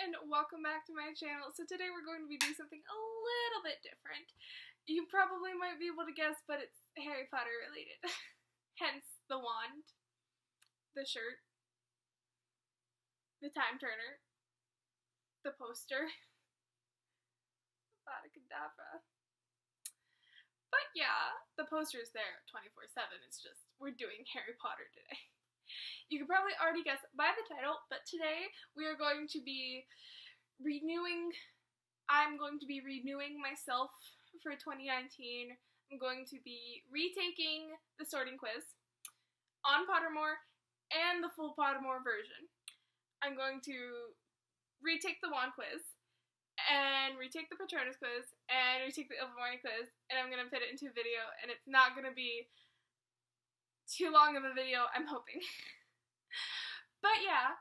and welcome back to my channel. So today we're going to be doing something a little bit different. You probably might be able to guess, but it's Harry Potter related. Hence the wand, the shirt, the time turner, the poster, Avada Kedavra. But yeah, the poster is there 24/7. It's just, we're doing Harry Potter today. You can probably already guess by the title, but today we are going to be I'm going to be renewing myself for 2019. I'm going to be retaking the sorting quiz on Pottermore and the full Pottermore version. I'm going to retake the wand quiz and retake the Patronus quiz and retake the Ilvermorny quiz, and I'm going to fit it into a video, and it's not going to be too long of a video, I'm hoping. But yeah,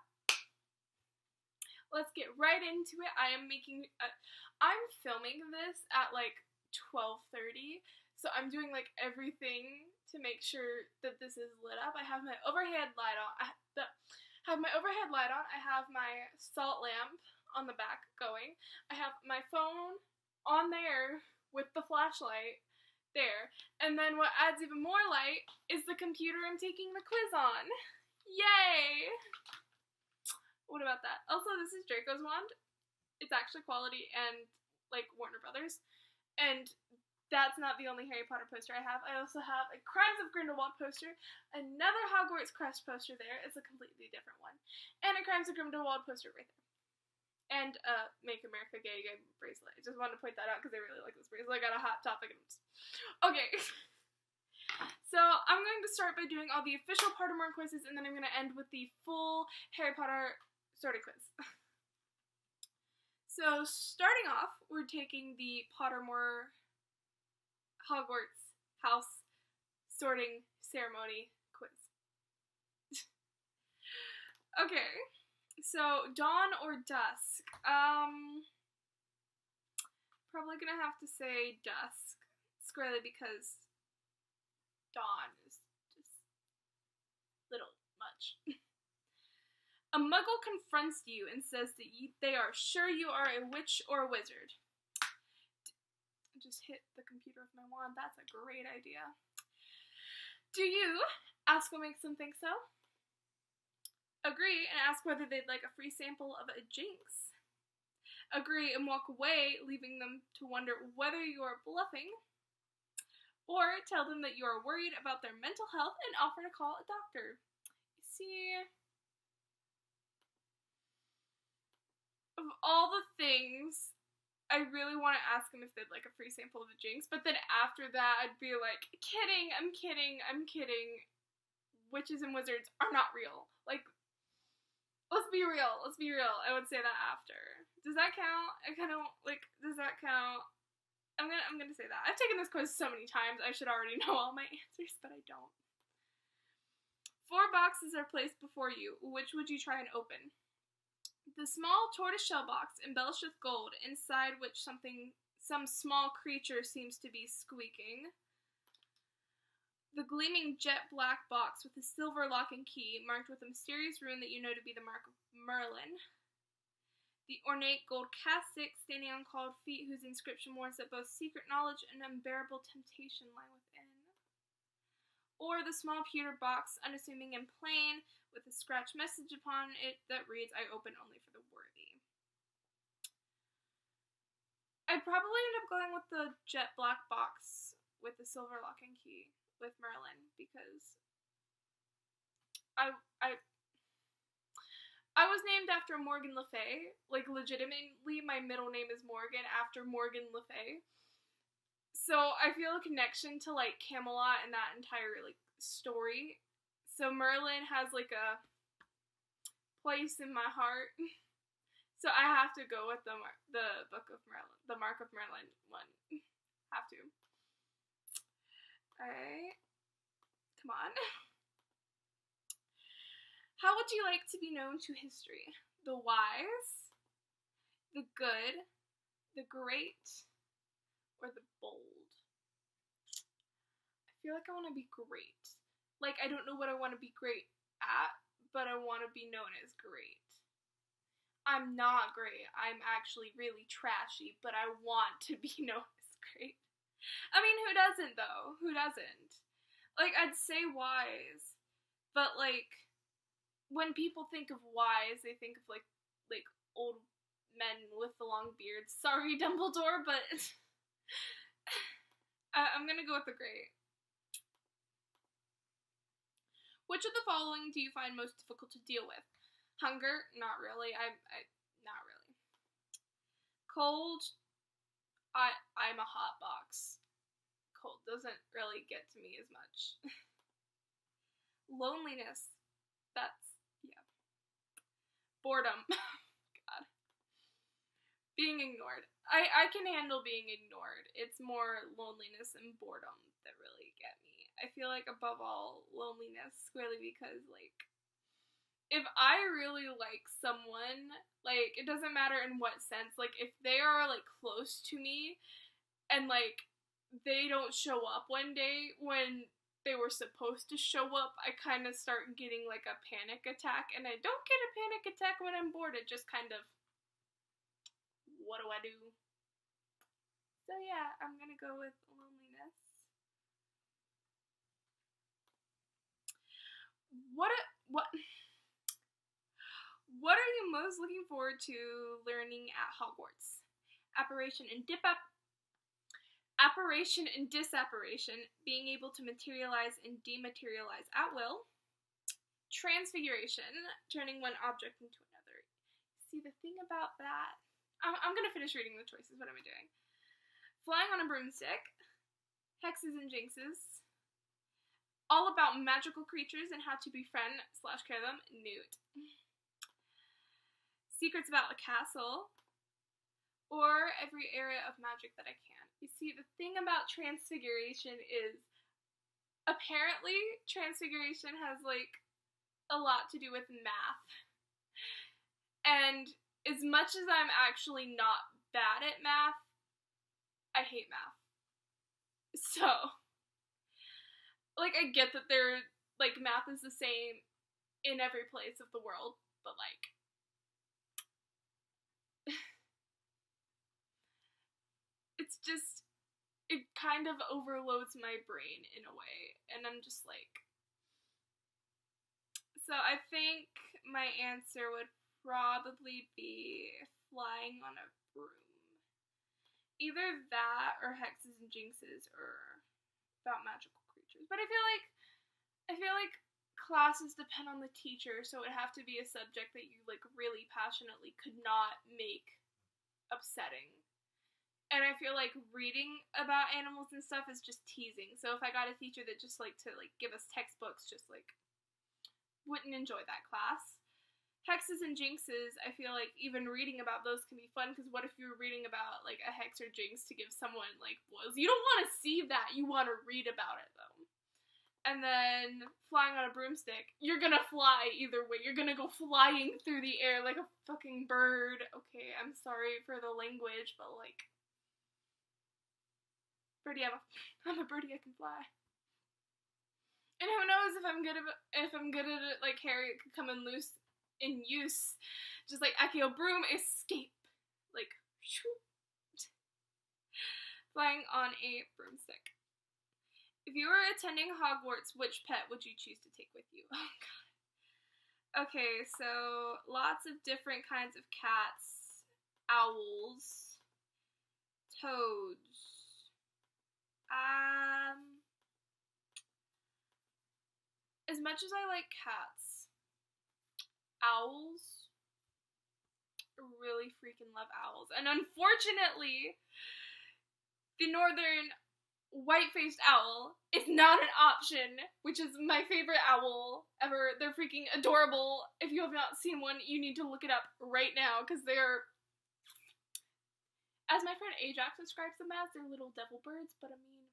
let's get right into it. I'm filming this at like 12:30, so I'm doing like everything to make sure that this is lit up. I have my overhead light on. I have my salt lamp on the back going. I have my phone on there with the flashlight there, and then what adds even more light is the computer I'm taking the quiz on. Yay! What about that? Also, this is Draco's wand. It's actually quality and like Warner Brothers, and that's not the only Harry Potter poster I have. I also have a Crimes of Grindelwald poster, another Hogwarts Crest poster there. It's a completely different one, and a Crimes of Grindelwald poster right there. And Make America Gay bracelet. I just wanted to point that out because I really like this bracelet. I got a Hot Topic. Okay. So I'm going to start by doing all the official Pottermore quizzes, and then I'm going to end with the full Harry Potter sorting quiz. So starting off, we're taking the Pottermore Hogwarts house sorting ceremony quiz. Okay. So, dawn or dusk? Probably gonna have to say dusk. Squarely because dawn is just little much. A muggle confronts you and says that they are sure you are a witch or a wizard. I just hit the computer with my wand. That's a great idea. Do you ask what makes them think so? Agree and ask whether they'd like a free sample of a jinx. Agree and walk away, leaving them to wonder whether you are bluffing. Or tell them that you are worried about their mental health and offer to call a doctor. You see, of all the things, I really want to ask them if they'd like a free sample of a jinx, but then after that I'd be like, kidding, I'm kidding. Witches and wizards are not real. Like, let's be real. I would say that after. Does that count? Does that count? I'm gonna say that. I've taken this quiz so many times, I should already know all my answers, but I don't. 4 boxes are placed before you. Which would you try and open? The small tortoiseshell box embellished with gold, inside which some small creature seems to be squeaking. The gleaming jet black box with a silver lock and key marked with a mysterious rune that you know to be the mark of Merlin. The ornate gold cassock standing on cold feet whose inscription warns that both secret knowledge and unbearable temptation lie within. Or the small pewter box, unassuming and plain, with a scratched message upon it that reads, I open only for the worthy. I'd probably end up going with the jet black box with the silver lock and key with Merlin, because I was named after Morgan Le Fay. Like, legitimately, my middle name is Morgan after Morgan Le Fay. So I feel a connection to, like, Camelot and that entire, like, story. So Merlin has, like, a place in my heart. So I have to go with the Book of Merlin, the Mark of Merlin one. Have to. Alright. Come on. How would you like to be known to history? The wise, the good, the great, or the bold? I feel like I want to be great. Like, I don't know what I want to be great at, but I want to be known as great. I'm not great. I'm actually really trashy, but I want to be known as great. I mean, who doesn't, though? Who doesn't? Like, I'd say wise, but, like, when people think of wise, they think of, like old men with the long beards. Sorry, Dumbledore, but I'm gonna go with the great. Which of the following do you find most difficult to deal with? Hunger? Not really. Not really. Cold? I'm a hot box. Cold doesn't really get to me as much. Loneliness? That's, yeah. Boredom. God. Being ignored. I can handle being ignored. It's more loneliness and boredom that really get me. I feel like above all, loneliness, squarely because, like, if I really like someone, like, it doesn't matter in what sense, like, if they are, like, close to me, and, like, they don't show up one day when they were supposed to show up, I kind of start getting, like, a panic attack, and I don't get a panic attack when I'm bored, it just kind of, what do I do? So yeah, I'm gonna go with loneliness. What are you most looking forward to learning at Hogwarts? Apparition and disapparition, being able to materialize and dematerialize at will. Transfiguration, turning one object into another. See, the thing about that, I'm gonna finish reading the choices. What am I doing? Flying on a broomstick, hexes and jinxes, all about magical creatures and how to befriend / care them, Newt. Secrets about a castle, or every area of magic that I can. You see, the thing about transfiguration is, apparently, transfiguration has, like, a lot to do with math. And as much as I'm actually not bad at math, I hate math. So, like, I get that like, math is the same in every place of the world, but, like, it's just, it kind of overloads my brain in a way, and I'm just like, so I think my answer would probably be flying on a broom. Either that or hexes and jinxes or about magical creatures. But I feel like classes depend on the teacher, so it would have to be a subject that you, like, really passionately could not make upsetting. And I feel like reading about animals and stuff is just teasing. So if I got a teacher that just liked to, like, give us textbooks, just, like, wouldn't enjoy that class. Hexes and jinxes, I feel like even reading about those can be fun, because what if you were reading about, like, a hex or jinx to give someone, like, boils? You don't want to see that, you want to read about it, though. And then, flying on a broomstick, you're gonna fly either way. You're gonna go flying through the air like a fucking bird. Okay, I'm sorry for the language, but, like, birdie, I'm a birdie, I can fly. And who knows if I'm good at it, like, Harry could come in use, just like Accio broom, escape, like, shoo. Flying on a broomstick. If you were attending Hogwarts, which pet would you choose to take with you? Oh god. Okay, so lots of different kinds of cats, owls, toads. As much as I like cats, owls, really freaking love owls. And unfortunately, the northern white-faced owl is not an option, which is my favorite owl ever. They're freaking adorable. If you have not seen one, you need to look it up right now, because they're, as my friend Ajax describes them as, they're little devil birds, but I mean,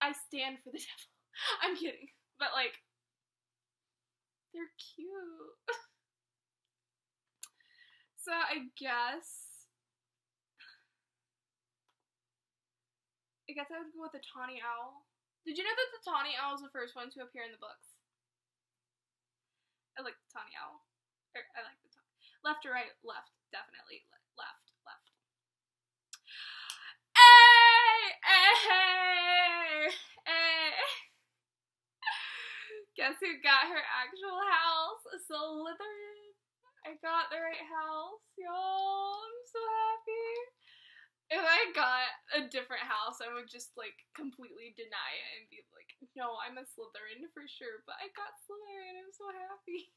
I stand for the devil. I'm kidding. But, like, they're cute. So, I guess I would go with the tawny owl. Did you know that the tawny owl is the first one to appear in the books? I like the Tawny Owl. I like the Tawny. Left or right? Left. Definitely. Left. Hey! Guess who got her actual house? Slytherin. I got the right house, y'all. I'm so happy. If I got a different house, I would just, like, completely deny it and be like, no, I'm a Slytherin for sure, but I got Slytherin. I'm so happy.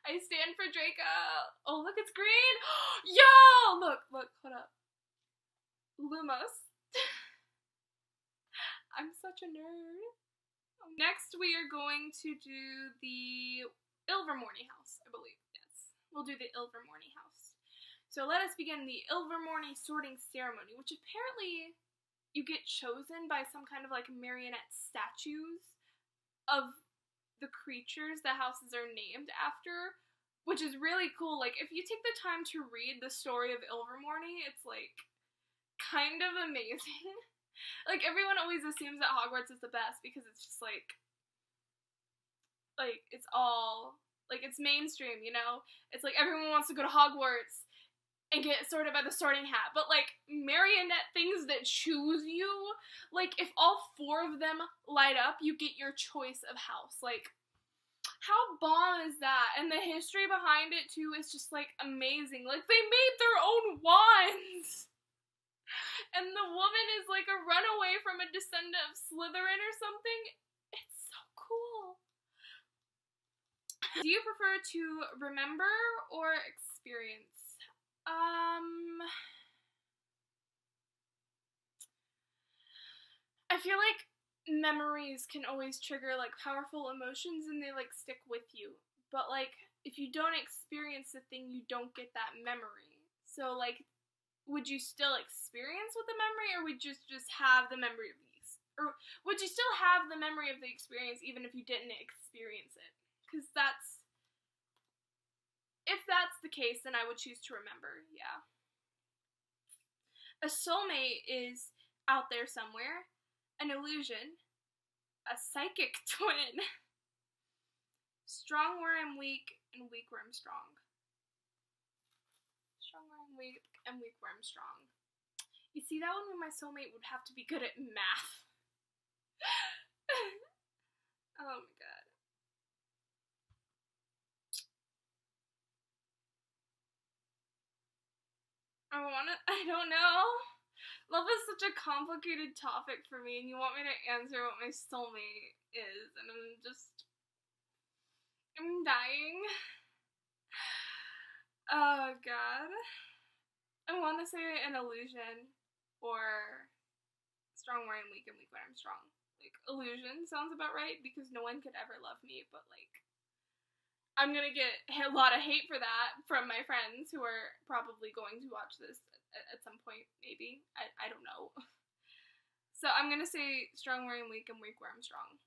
I stand for Draco. Oh, look, it's green. Yo! Look, hold up. Lumos. I'm such a nerd. Next, we are going to do the Ilvermorny house, I believe. Yes, we'll do the Ilvermorny house. So let us begin the Ilvermorny sorting ceremony, which apparently you get chosen by some kind of like marionette statues of the creatures the houses are named after, which is really cool. Like, if you take the time to read the story of Ilvermorny, it's like kind of amazing. Like, everyone always assumes that Hogwarts is the best because it's just like it's all like, it's mainstream, you know? It's like everyone wants to go to Hogwarts and get sorted by the Sorting Hat, but like marionette things that choose you, like if all 4 of them light up, you get your choice of house. Like, how bomb is that? And the history behind it too is just like amazing. Like, they made their own wands. And the woman is like a runaway from a descendant of Slytherin or something. It's so cool. Do you prefer to remember or experience? I feel like memories can always trigger like powerful emotions and they like stick with you. But like, if you don't experience the thing, you don't get that memory. So like, would you still experience with the memory, or would you just have the memory of these? Or would you still have the memory of the experience even if you didn't experience it? Because if that's the case, then I would choose to remember, yeah. A soulmate is out there somewhere, an illusion, a psychic twin, strong where I'm weak, and weak where I'm strong. Strong where I'm weak, and weak where I'm strong. You see, that one with my soulmate would have to be good at math. Oh my god. I don't know. Love is such a complicated topic for me, and you want me to answer what my soulmate is, and I'm dying. Oh god. I want to say an illusion, or strong where I'm weak and weak when I'm strong. Like, illusion sounds about right, because no one could ever love me, but like, I'm gonna get a lot of hate for that from my friends who are probably going to watch this at some point, maybe. I don't know. So I'm gonna say strong where I'm weak and weak where I'm strong.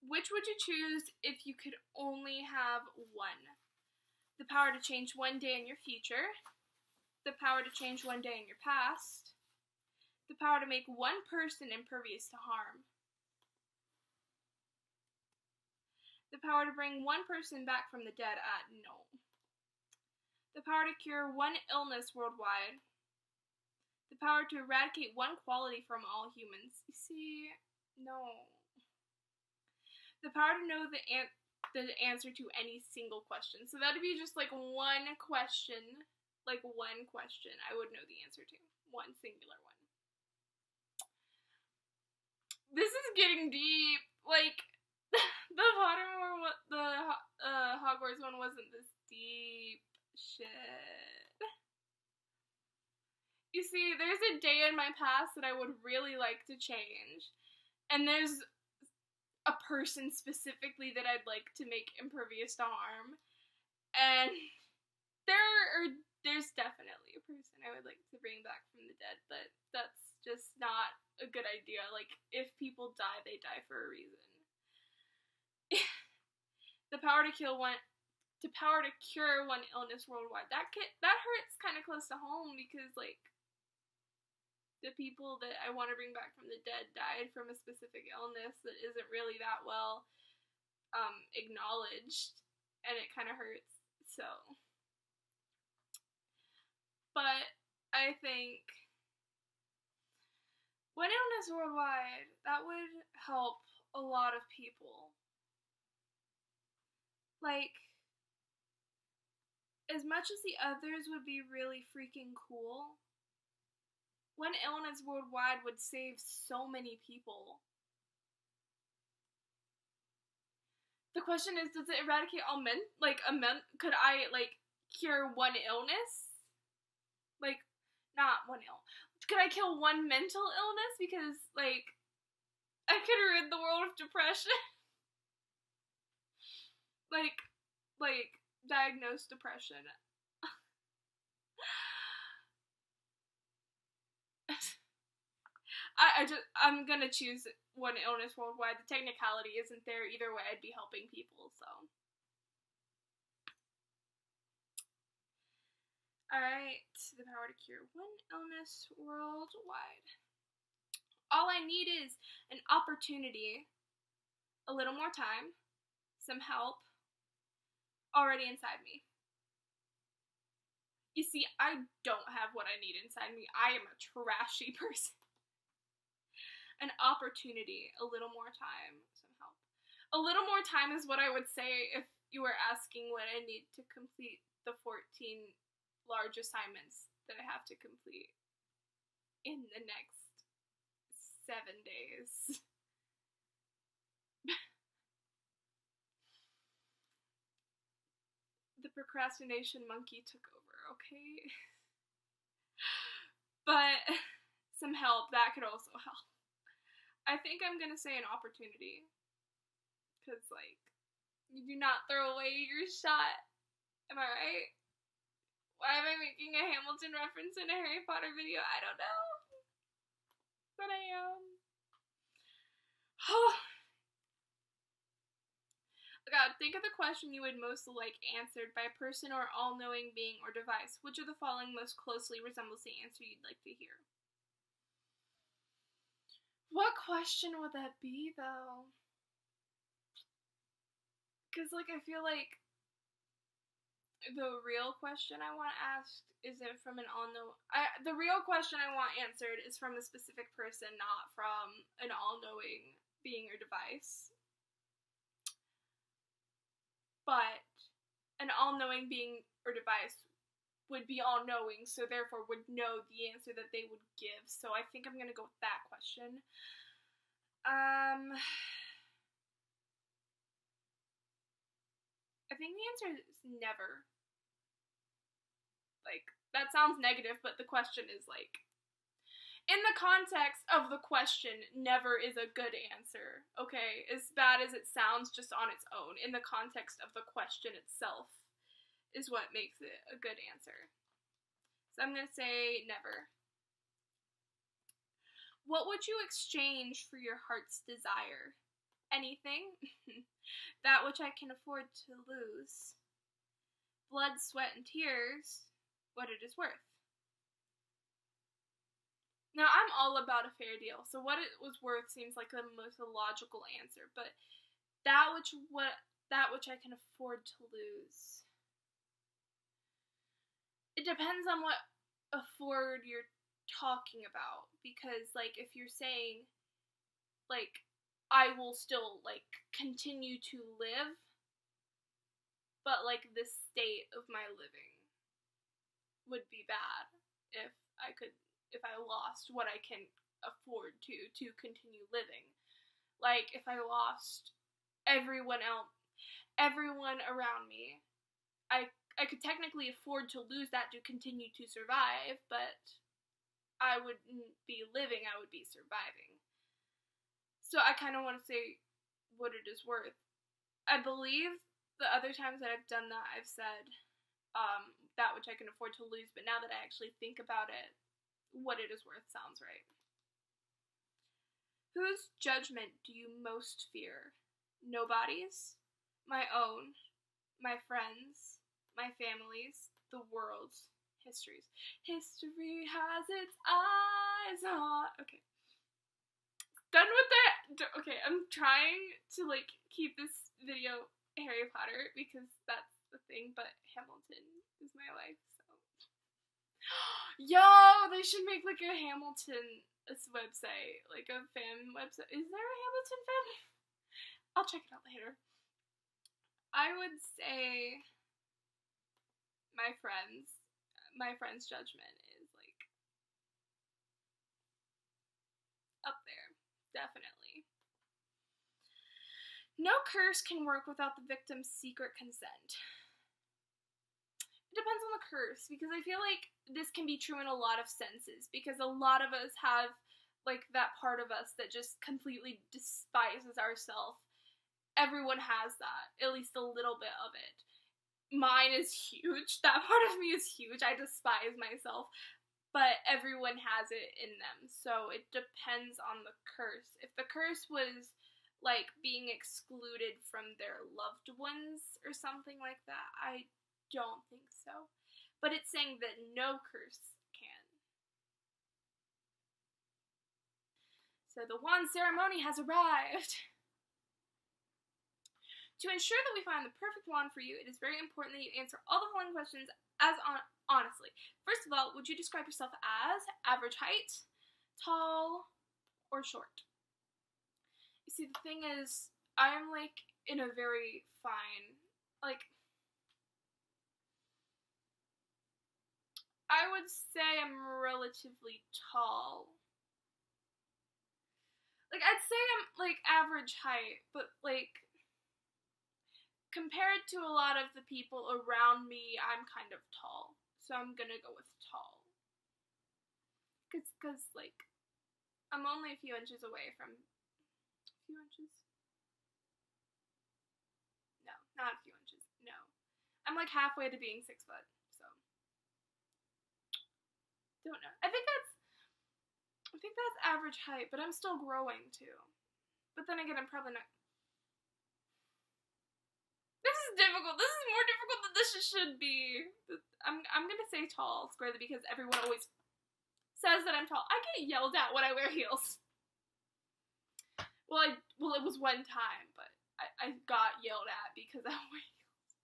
Which would you choose if you could only have one? The power to change one day in your future, the power to change one day in your past, the power to make one person impervious to harm, the power to bring one person back from the dead no. The power to cure one illness worldwide. The power to eradicate one quality from all humans. You see, no. The power to know the answer to any single question. So that'd be just like one question. Like one question I would know the answer to. One singular one. This is getting deep. Like, the Pottermore, the Hogwarts one wasn't this deep shit. You see, there's a day in my past that I would really like to change, and there's a person specifically that I'd like to make impervious to harm, and there's definitely a person I would like to bring back from the dead, but that's just not a good idea. Like, if people die, they die for a reason. The power to cure one illness worldwide. That hurts kind of close to home, because like, the people that I want to bring back from the dead died from a specific illness that isn't really that well acknowledged, and it kind of hurts. So, but I think when illness worldwide, that would help a lot of people. Like, as much as the others would be really freaking cool, one illness worldwide would save so many people. The question is, does it eradicate all men? Could I, cure one illness? Not one could I kill one mental illness? Because, I could rid the world of depression. Diagnose depression. I'm gonna choose one illness worldwide. The technicality isn't there. Either way, I'd be helping people, so. Alright, the power to cure one illness worldwide. All I need is an opportunity, a little more time, some help, already inside me. You see, I don't have what I need inside me. I am a trashy person. An opportunity, a little more time, some help. A little more time is what I would say if you were asking what I need to complete the 14 large assignments that I have to complete in the next 7 days. The procrastination monkey took over, okay? But some help, that could also help. I think I'm gonna say an opportunity. Because, you do not throw away your shot. Am I right? Why am I making a Hamilton reference in a Harry Potter video? I don't know. But I am. Oh. God, think of the question you would most like answered by a person or all-knowing being or device. Which of the following most closely resembles the answer you'd like to hear? What question would that be, though? Because, I feel like the real question I want asked isn't from an the real question I want answered is from a specific person, not from an all-knowing being or device. But an all-knowing being or device would be all-knowing, so therefore would know the answer that they would give. So I think I'm gonna go with that question. I think the answer is never. That sounds negative, but the question is, in the context of the question, never is a good answer, okay? As bad as it sounds just on its own, in the context of the question itself is what makes it a good answer. So I'm gonna say never. What would you exchange for your heart's desire? Anything. That which I can afford to lose. Blood, sweat, and tears, what it is worth. Now, I'm all about a fair deal, so what it was worth seems like the most logical answer, but that which I can afford to lose. It depends on what afford you're talking about, because, if you're saying, I will still, continue to live, but, the state of my living would be bad if I lost what I can afford to continue living. If I lost everyone around me, I could technically afford to lose that to continue to survive, but I wouldn't be living, I would be surviving. So I kind of want to say what it is worth. I believe the other times that I've done that, I've said that which I can afford to lose, but now that I actually think about it, what it is worth sounds right. Whose judgment do you most fear? Nobody's? My own? My friends? My family's? The world's? History's? History has its eyes on. Okay. done with that. Okay, I'm trying to like keep this video Harry Potter because that's the thing, but Hamilton is my life, so. Yo, they should make like a Hamilton website, like a fan website. Is there a Hamilton fan? I'll check it out later. I would say my friend's judgment is like up there, definitely. No curse can work without the victim's secret consent. It depends on the curse, because I feel like this can be true in a lot of senses, because a lot of us have like that part of us that just completely despises ourselves. Everyone has that, at least a little bit of it. Mine is huge. That part of me is huge. I despise myself, but everyone has it in them. So it depends on the curse. If the curse was like being excluded from their loved ones or something like that, I don't think so. But it's saying that no curse can. So the wand ceremony has arrived. To ensure that we find the perfect wand for you, it is very important that you answer all the following questions as honestly. First of all, would you describe yourself as average height, tall, or short? You see, the thing is, I'm like in a very fine, like, I would say I'm relatively tall. Like, I'd say I'm like average height, but like, compared to a lot of the people around me, I'm kind of tall. So I'm gonna go with tall. Cause like, I'm only a few inches away from, a few inches? No, not a few inches, no. I'm like halfway to being 6 foot, so. Don't know. I think that's average height, but I'm still growing too. But then again, I'm probably not. This is difficult. This is more difficult than this should be. I'm gonna say tall, squarely, because everyone always says that I'm tall. I get yelled at when I wear heels. Well, it was one time, but I got yelled at because I wear heels.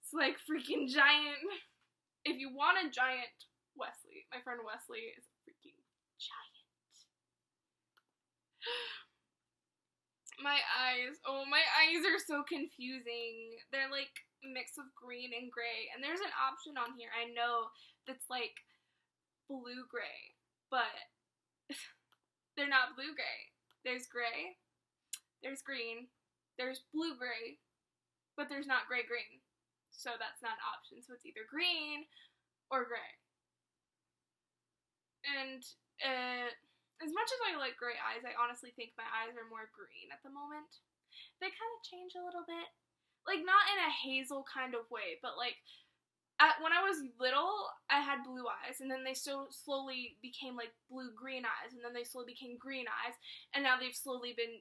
It's like freaking giant. If you want a giant, Wesley, my friend Wesley is a freaking giant. My eyes are so confusing. They're like a mix of green and gray, and there's an option on here I know that's like blue gray, but they're not blue gray. There's gray, there's green, there's blue gray, but there's not gray green. So that's not an option. So it's either green or gray. And as much as I like gray eyes, I honestly think my eyes are more green at the moment. They kind of change a little bit. Like, not in a hazel kind of way, but like, when I was little, I had blue eyes, and then they slowly became like blue-green eyes, and then they slowly became green eyes, and now they've slowly been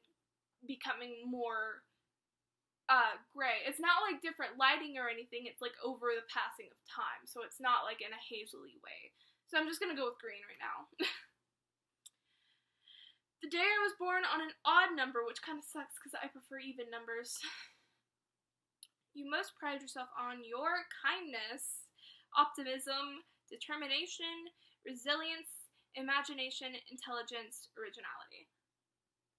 becoming more gray. It's not like different lighting or anything, it's like over the passing of time, so it's not like in a hazily way. So I'm just gonna go with green right now. The day I was born on an odd number, which kind of sucks because I prefer even numbers. You most pride yourself on your kindness, optimism, determination, resilience, imagination, intelligence, originality.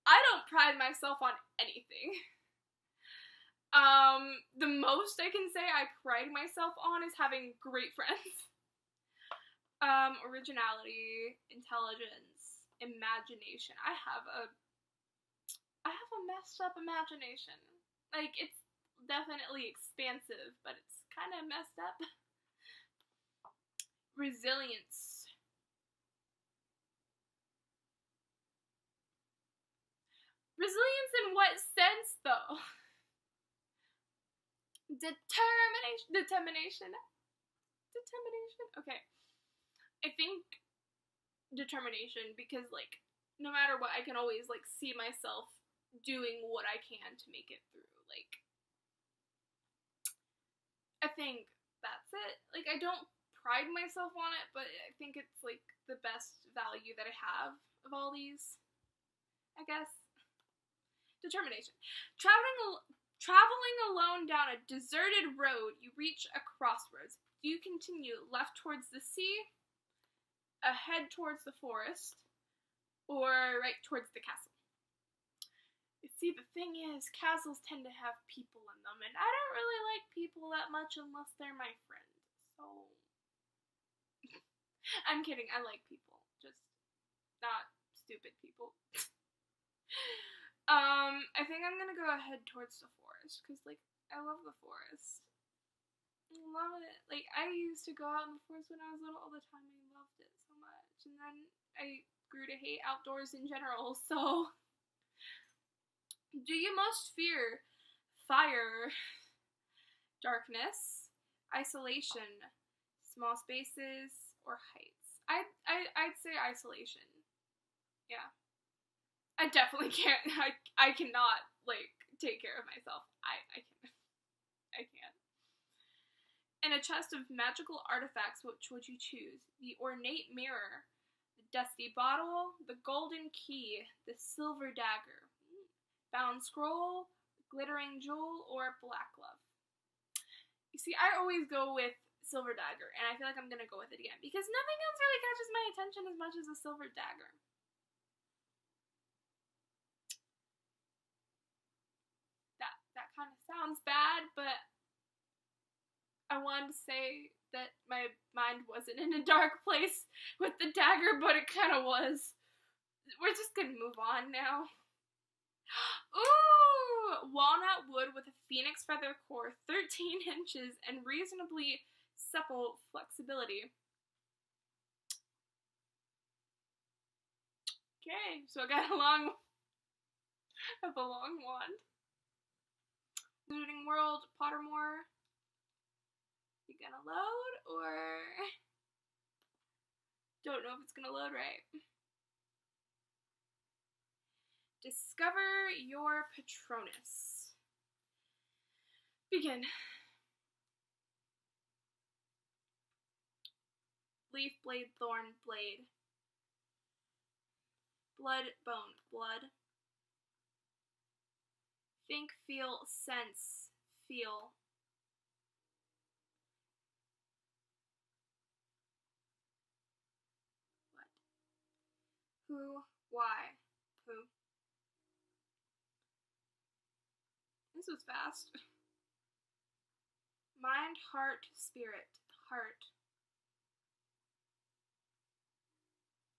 I don't pride myself on anything. The most I can say I pride myself on is having great friends. Originality, intelligence, imagination. I have a messed up imagination. Like, it's definitely expansive, but it's kind of messed up. Resilience. Resilience in what sense, though? Determination. Okay. I think determination, because like, no matter what, I can always like see myself doing what I can to make it through. Like, I think that's it. Like, I don't pride myself on it, but I think it's like the best value that I have of all these. I guess. Determination. Traveling alone down a deserted road, you reach a crossroads. Do you continue left towards the sea, ahead towards the forest, or right towards the castle? You see, the thing is, castles tend to have people in them, and I don't really like people that much unless they're my friend. So, I'm kidding, I like people, just not stupid people. I think I'm gonna go ahead towards the forest, because, like, I love the forest. I love it. Like, I used to go out in the forest when I was little all the time, and I loved it so much, and then I grew to hate outdoors in general, so... Do you most fear fire, darkness, isolation, small spaces, or heights? I'd say isolation. Yeah. I definitely can't. I cannot, like, take care of myself. I can't. I can't. In a chest of magical artifacts, which would you choose? The ornate mirror, the dusty bottle, the golden key, the silver dagger, bound scroll, glittering jewel, or black glove? You see, I always go with silver dagger, and I feel like I'm gonna go with it again, because nothing else really catches my attention as much as a silver dagger. That kind of sounds bad, but I wanted to say that my mind wasn't in a dark place with the dagger, but it kind of was. We're just gonna move on now. Ooh! Walnut wood with a phoenix feather core, 13 inches, and reasonably supple flexibility. Okay, so I got a long wand. Looting World, Pottermore. You gonna load, or... Don't know if it's gonna load right. Discover your Patronus. Begin. Leaf, blade, thorn, blade. Blood, bone, blood. Think, feel, sense, feel. What? Who, why, who. This was fast. Mind, heart, spirit, heart.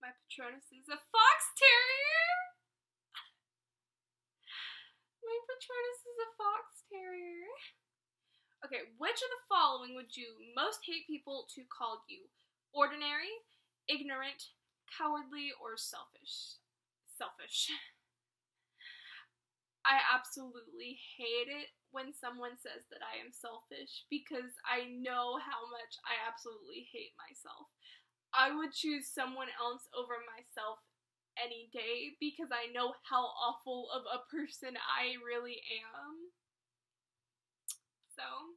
My Patronus is a fox terrier! My Patronus is a fox terrier. Okay, which of the following would you most hate people to call you? Ordinary, ignorant, cowardly, or selfish? Selfish. I absolutely hate it when someone says that I am selfish, because I know how much I absolutely hate myself. I would choose someone else over myself any day, because I know how awful of a person I really am. So,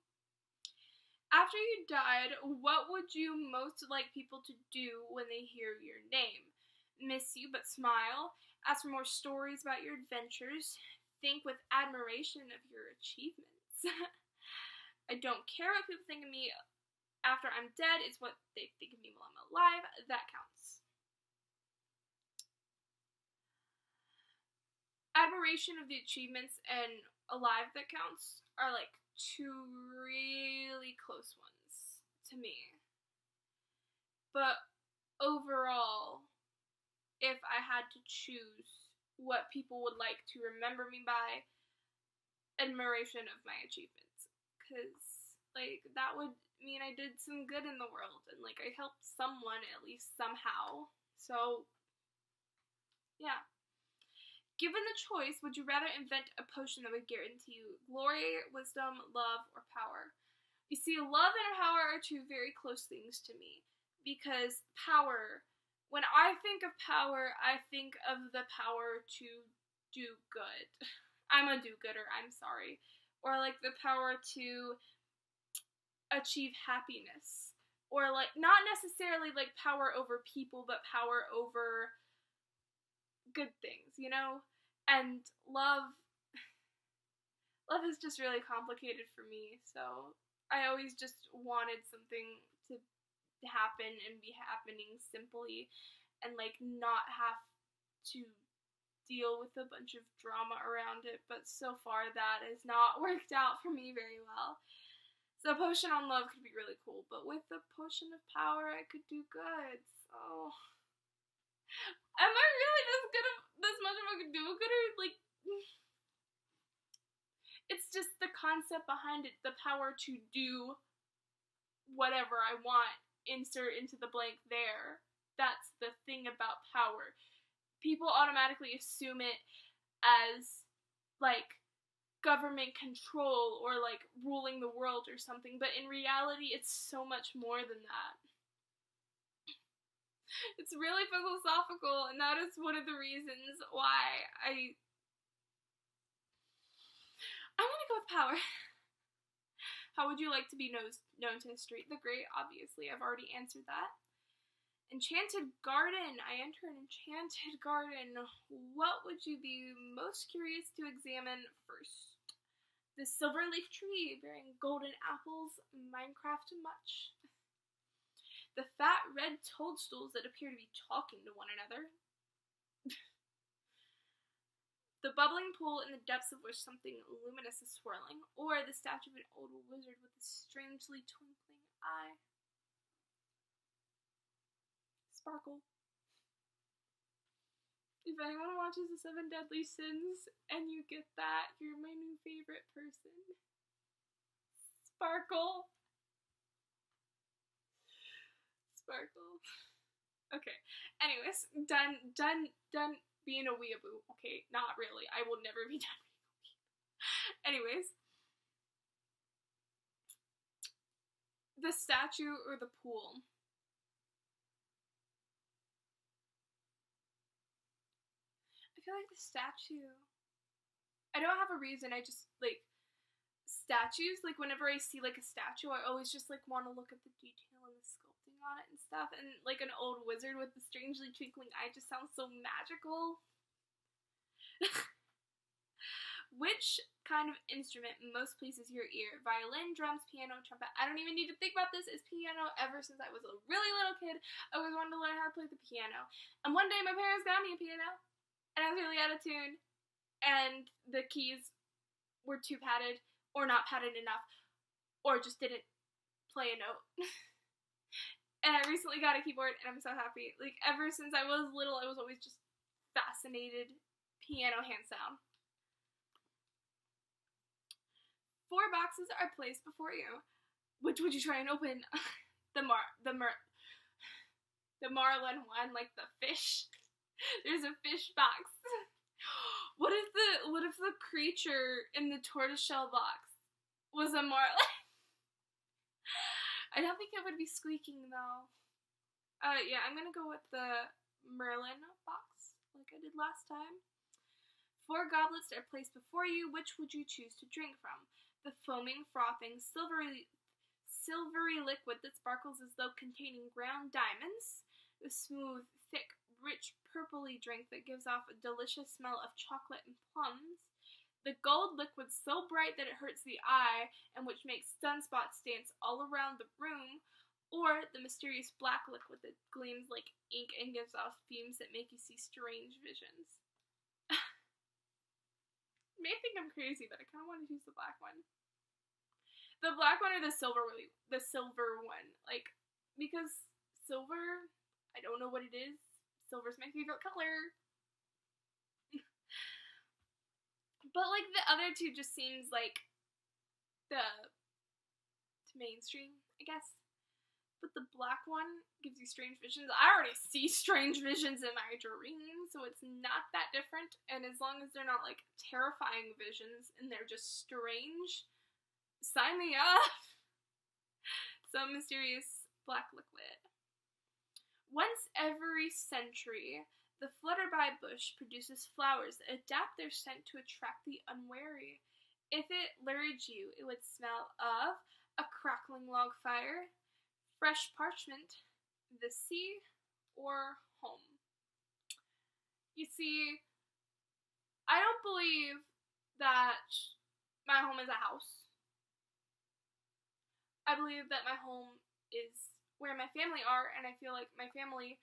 after you died, what would you most like people to do when they hear your name? Miss you but smile, ask for more stories about your adventures, think with admiration of your achievements. I don't care what people think of me after I'm dead, it's what they think of me while I'm alive that counts. Admiration of the achievements and alive that counts are like two really close ones to me. But overall, if I had to choose what people would like to remember me by, admiration of my achievements. Because, like, that would mean I did some good in the world, and, like, I helped someone at least somehow. So, yeah. Given the choice, would you rather invent a potion that would guarantee you glory, wisdom, love, or power? You see, love and power are two very close things to me. Because power, when I think of power, I think of the power to do good. I'm a do-gooder, I'm sorry. Or, like, the power to achieve happiness. Or, like, not necessarily, like, power over people, but power over good things, you know? And love is just really complicated for me, so I always just wanted something to happen and be happening simply and like not have to deal with a bunch of drama around it, but so far that has not worked out for me very well. So a potion on love could be really cool, but with the potion of power I could do good, so am I really this much of a do-gooder? Like, it's just the concept behind it, the power to do whatever I want, insert into the blank there. That's the thing about power. People automatically assume it as, like, government control or, like, ruling the world or something, but in reality, it's so much more than that. It's really philosophical, and that is one of the reasons why I'm gonna go with power. How would you like to be known to history? The Great, obviously. I've already answered that. Enchanted Garden. I enter an enchanted garden. What would you be most curious to examine first? The silver leaf tree bearing golden apples. Minecraft much. The fat red toadstools that appear to be talking to one another. The bubbling pool in the depths of which something luminous is swirling, or the statue of an old wizard with a strangely twinkling eye. Sparkle. If anyone watches The Seven Deadly Sins and you get that, you're my new favorite person. Sparkle. Sparkle. Okay. Anyways, done being a weeaboo. Okay, not really. I will never be done being a weeaboo. Anyways. The statue or the pool? I feel like the statue. I don't have a reason, I just, like, statues, like, whenever I see, like, a statue, I always just, like, want to look at the detail and the sculpting on it and stuff, and, like, an old wizard with the strangely twinkling eye just sounds so magical. Which kind of instrument most pleases your ear? Violin, drums, piano, trumpet? I don't even need to think about this. It's piano. Ever since I was a really little kid, I always wanted to learn how to play the piano. And one day my parents got me a piano, and I was really out of tune, and the keys were too padded, or not padded enough, or just didn't play a note. And I recently got a keyboard, and I'm so happy. Like, ever since I was little, I was always just fascinated. Piano hands down. 4 boxes are placed before you. Which would you try and open? The Marlin one, like the fish. There's a fish box. What if the creature in the tortoiseshell box was a marlin? I don't think it would be squeaking though. Yeah, I'm gonna go with the Merlin box, like I did last time. 4 goblets are placed before you. Which would you choose to drink from? The foaming, frothing, silvery liquid that sparkles as though containing ground diamonds. The smooth, thick, rich, purpley drink that gives off a delicious smell of chocolate and plums. The gold liquid so bright that it hurts the eye and which makes sunspots dance all around the room. Or the mysterious black liquid that gleams like ink and gives off fumes that make you see strange visions. You may think I'm crazy, but I kind of want to choose the black one. The black one or the silver one. Like, because silver, I don't know what it is. Silver's my favorite color. But, like, the other two just seems like the mainstream, I guess. But the black one gives you strange visions. I already see strange visions in my dreams, so it's not that different. And as long as they're not, like, terrifying visions and they're just strange, sign me up! Some mysterious black liquid. Once every century, the flutterby bush produces flowers that adapt their scent to attract the unwary. If it lured you, it would smell of a crackling log fire, fresh parchment, the sea, or home. You see, I don't believe that my home is a house. I believe that my home is where my family are, and I feel like my family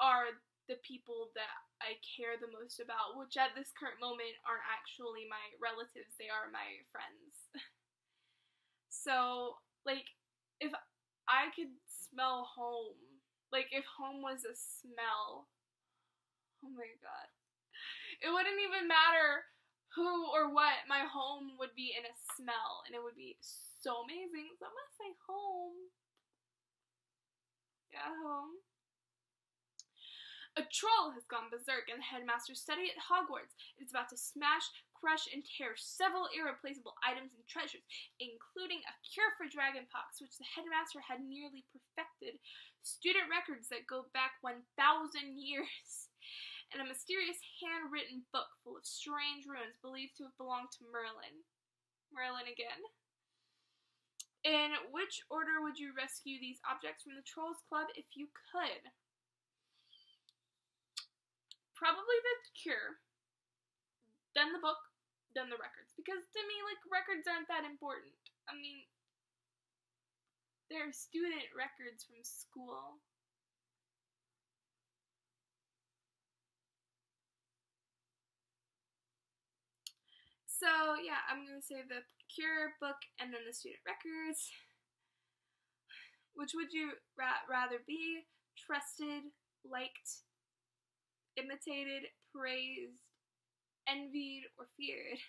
are the people that I care the most about, which at this current moment aren't actually my relatives, they are my friends. So, like, if I could smell home, like, if home was a smell, oh my god. It wouldn't even matter who or what, my home would be in a smell, and it would be so amazing. So I'm gonna say home. Yeah, home. A troll has gone berserk in the headmaster's study at Hogwarts. It is about to smash, crush, and tear several irreplaceable items and treasures, including a cure for dragonpox, which the headmaster had nearly perfected, student records that go back 1,000 years, and a mysterious handwritten book full of strange runes believed to have belonged to Merlin. Merlin again. In which order would you rescue these objects from the Trolls Club if you could? Probably the cure, then the book, then the records. Because to me, like, records aren't that important. I mean, they're student records from school. So, yeah, I'm going to say the cure, book, and then the student records. Which would you rather be? Trusted, liked, imitated, praised, envied, or feared?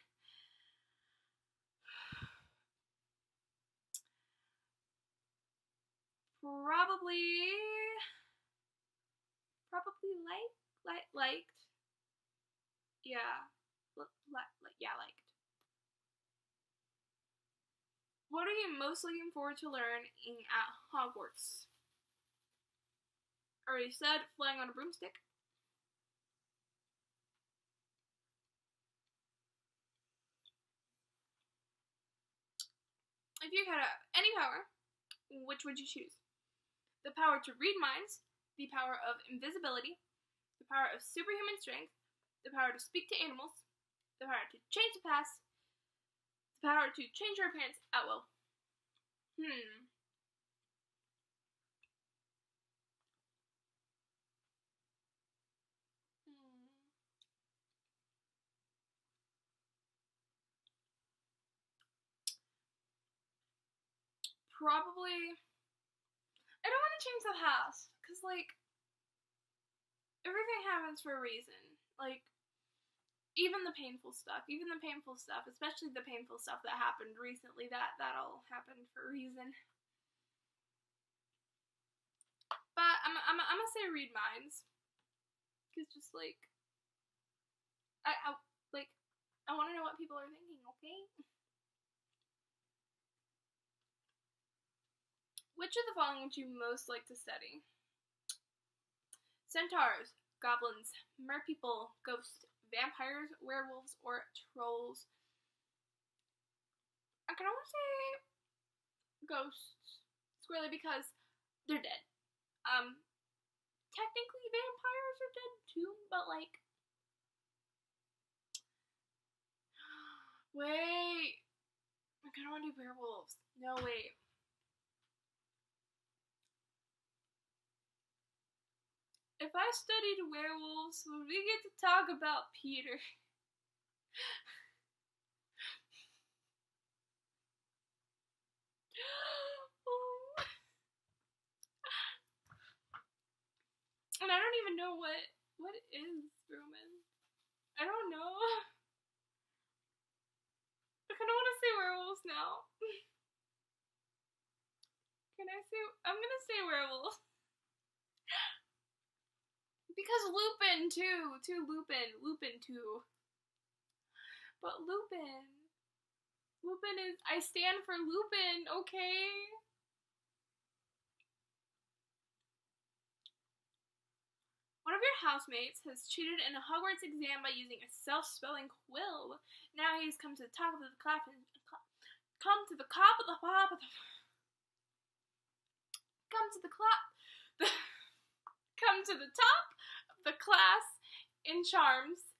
Probably liked. Yeah. Yeah, liked. What are you most looking forward to learning at Hogwarts? Already said, flying on a broomstick. If you had any power, which would you choose? The power to read minds, the power of invisibility, the power of superhuman strength, the power to speak to animals, the power to change the past, the power to change your appearance at will. Probably. I don't want to change the past, because, like, everything happens for a reason. Like, even the painful stuff, especially the painful stuff that happened recently, that all happened for a reason. But I'm gonna say read minds, because just like I want to know what people are thinking. Okay. Which of the following would you most like to study? Centaurs, goblins, merpeople, ghosts, vampires, werewolves, or trolls? I can only say ghosts, squarely because they're dead. Technically vampires are dead too, but like, wait, I kind of want to do werewolves. No, wait. If I studied werewolves, would we get to talk about Peter? And I don't even know what is Roman. I don't know. I kind of want to say werewolves now. Can I say? I'm gonna say werewolf. Because Lupin too. Lupin too. But Lupin is. I stand for Lupin. Okay. One of your housemates has cheated in a Hogwarts exam by using a self-spelling quill. Now he's come to the top of the class and come to the top of the class in charms,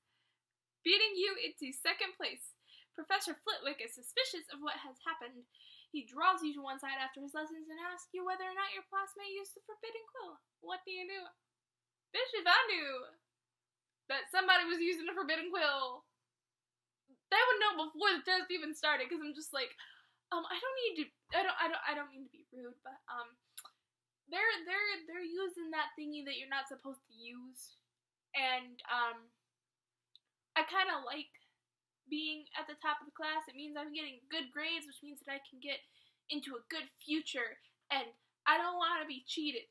beating you into second place. Professor Flitwick is suspicious of what has happened. He draws you to one side after his lessons and asks you whether or not your classmate used the forbidden quill. What do you do? Bitch, if I knew that somebody was using a forbidden quill, they would know before the test even started, because I'm just like, I don't mean to be rude, but they're using that thingy that you're not supposed to use, and I kind of like being at the top of the class. It means I'm getting good grades, which means that I can get into a good future, and I don't want to be cheated.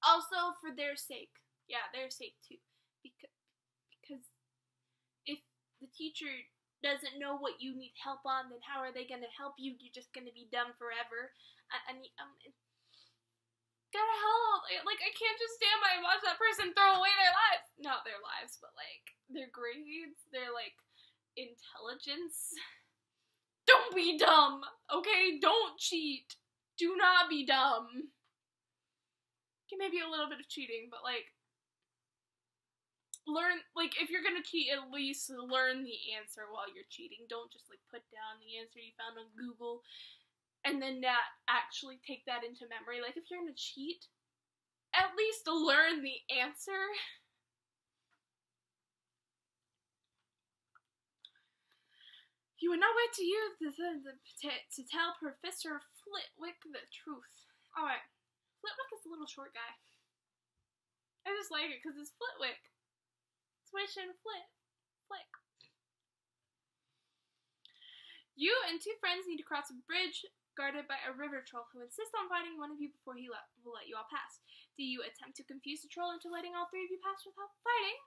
Also, for their sake. Yeah, their sake too. Because if the teacher doesn't know what you need help on, then how are they going to help you? You're just going to be dumb forever. Gotta help. Like, I can't just stand by and watch that person throw away their lives. Not their lives, but, like, their grades, their, like, intelligence. Don't be dumb, okay? Don't cheat. Do not be dumb. Okay, maybe a little bit of cheating, but, like, learn, like, if you're gonna cheat, at least learn the answer while you're cheating. Don't just, like, put down the answer you found on Google and then not actually take that into memory. Like, if you're gonna cheat, at least learn the answer. You would not wait to use to tell Professor Flitwick the truth. Alright, Flitwick is a little short guy. I just like it because it's Flitwick. Swish and flick. You and two friends need to cross a bridge guarded by a river troll who insists on fighting one of you before he will let you all pass. Do you attempt to confuse the troll into letting all three of you pass without fighting?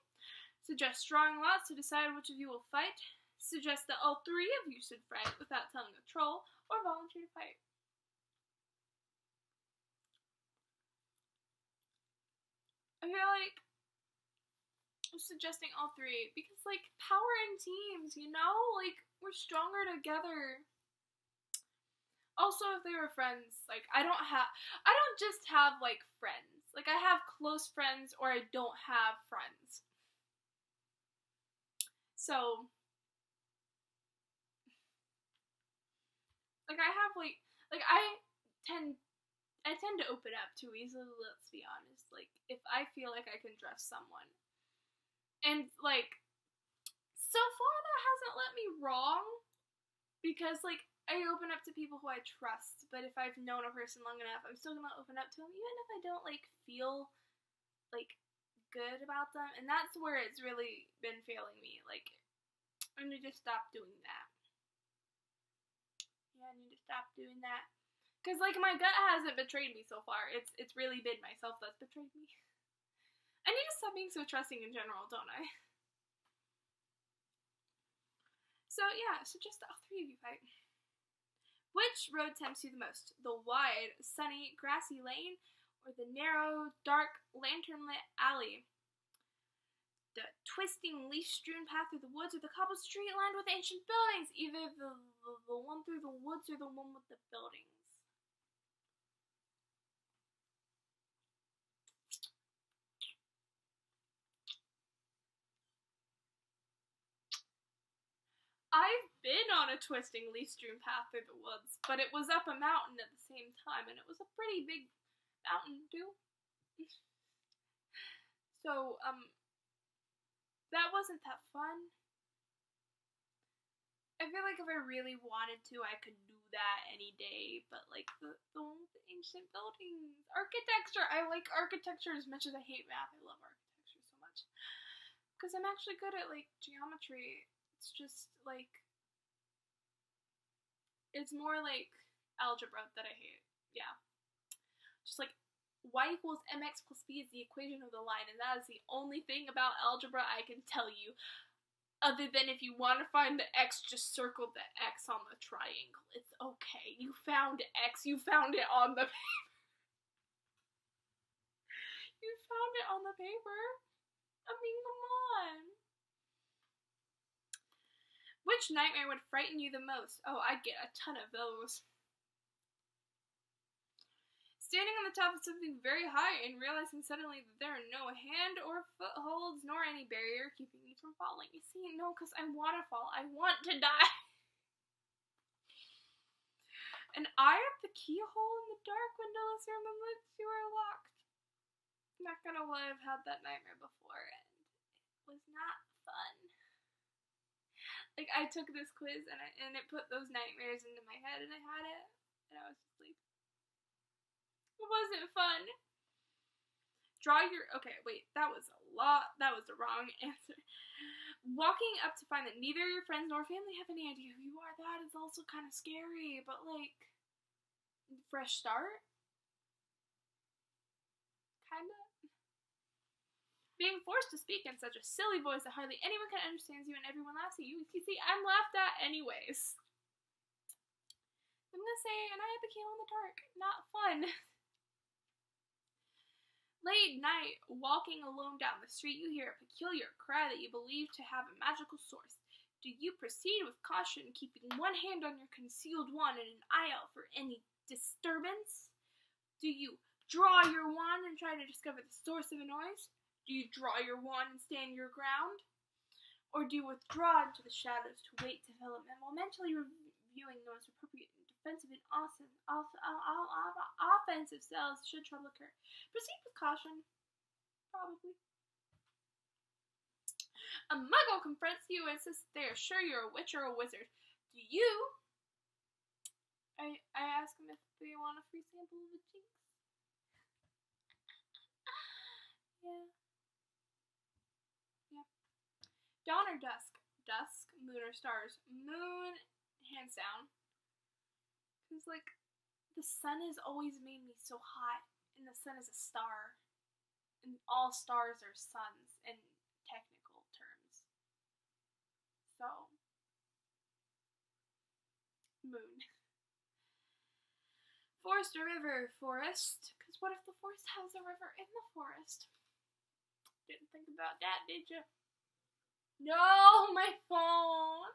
Suggest drawing lots to decide which of you will fight. Suggest that all three of you should fight without telling the troll, or volunteer to fight. I feel like I'm suggesting all three because, like, power in teams, you know? Like, we're stronger together. Also, if they were friends, like, I don't just have, like, friends. Like, I have close friends, or I don't have friends. So, like, I have, like, I tend to open up too easily, let's be honest. Like, if I feel like I can trust someone. And, like, so far that hasn't let me wrong, because, like, I open up to people who I trust, but if I've known a person long enough, I'm still gonna open up to them, even if I don't, like, feel, like, good about them, and that's where it's really been failing me. Like, I need to stop doing that. Yeah, I need to stop doing that. Because, like, my gut hasn't betrayed me so far. It's really been myself that's betrayed me. I need to stop being so trusting in general, don't I? So, yeah, so just all three of you fight. Which road tempts you the most? The wide, sunny, grassy lane, or the narrow, dark, lantern-lit alley? The twisting, leaf-strewn path through the woods, or the cobbled street lined with ancient buildings? Either the one through the woods or the one with the buildings. I've been on a twisting, leaf-strewn path through the woods, but it was up a mountain at the same time, and it was a pretty big mountain, too. So, that wasn't that fun. I feel like if I really wanted to, I could do that any day, but, like, the ancient buildings. Architecture! I like architecture as much as I hate math. I love architecture so much. Because I'm actually good at, like, geometry. It's just, like, it's more like algebra that I hate. Yeah. Just, like, y equals mx plus b is the equation of the line, and that is the only thing about algebra I can tell you. Other than if you want to find the x, just circle the x on the triangle. It's okay. You found x. You found it on the paper. You found it on the paper. I mean, come on. Which nightmare would frighten you the most? Oh, I get a ton of those. Standing on the top of something very high and realizing suddenly that there are no hand or footholds nor any barrier keeping you from falling. You see, no, because I want to fall. I want to die. An eye at the keyhole in the dark windowless room in which you are locked. Not gonna lie, I've had that nightmare before, and it was not fun. Like, I took this quiz, and it put those nightmares into my head, and I had it, and I was asleep. It wasn't fun. Okay, wait, that was the wrong answer. Walking up to find that neither your friends nor family have any idea who you are, that is also kind of scary, but, like, fresh start? Kinda. Being forced to speak in such a silly voice that hardly anyone can understand you and everyone laughs at you. You see, I'm laughed at anyways. I'm gonna say an eye at the keyhole in the dark. Not fun. Late night, walking alone down the street, you hear a peculiar cry that you believe to have a magical source. Do you proceed with caution, keeping one hand on your concealed wand and an eye out for any disturbance? Do you draw your wand and try to discover the source of a noise? Do you draw your wand and stand your ground? Or do you withdraw into the shadows to wait development while mentally reviewing the most appropriate and defensive and offensive spells should trouble occur? Proceed with caution. Probably. A muggle confronts you and says they are sure you're a witch or a wizard. Do you? I ask them if they want a free sample of the jinx. Yeah. Dawn or dusk? Dusk, moon or stars? Moon, hands down. Because, like, the sun has always made me so hot, and the sun is a star. And all stars are suns in technical terms. So, moon. Forest or river? Forest. Because what if the forest has a river in the forest? Didn't think about that, did you? No, my phone.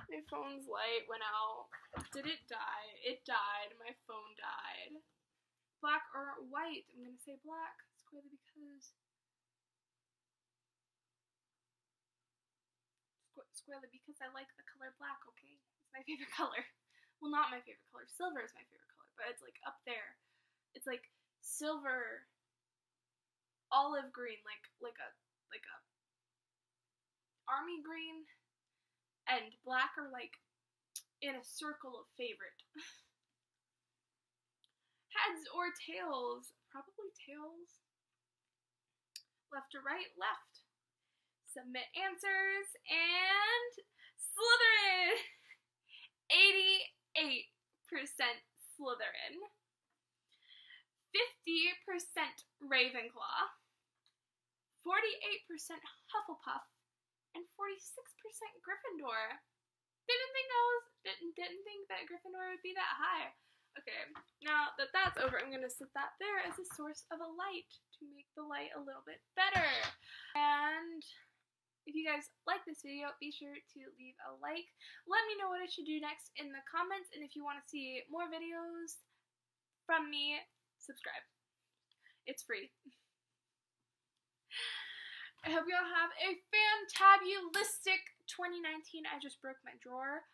My phone's light went out. Did it die? It died. My phone died. Black or white? I'm gonna say black. Squarely because I like the color black, okay? It's my favorite color. Well, not my favorite color. Silver is my favorite color, but it's like up there. It's like silver, olive green, like a army green, and black are like in a circle of favorite. Heads or tails? Probably tails. Left or right? Left. Submit answers, and Slytherin! 88% Slytherin. 50% Ravenclaw. 48% Hufflepuff. And 46% Gryffindor. Didn't think that Gryffindor would be that high. Okay, now that that's over, I'm going to set that there as a source of a light to make the light a little bit better. And if you guys like this video, be sure to leave a like. Let me know what I should do next in the comments, and if you want to see more videos from me, subscribe. It's free. I hope you all have a fantabulistic 2019. I just broke my drawer.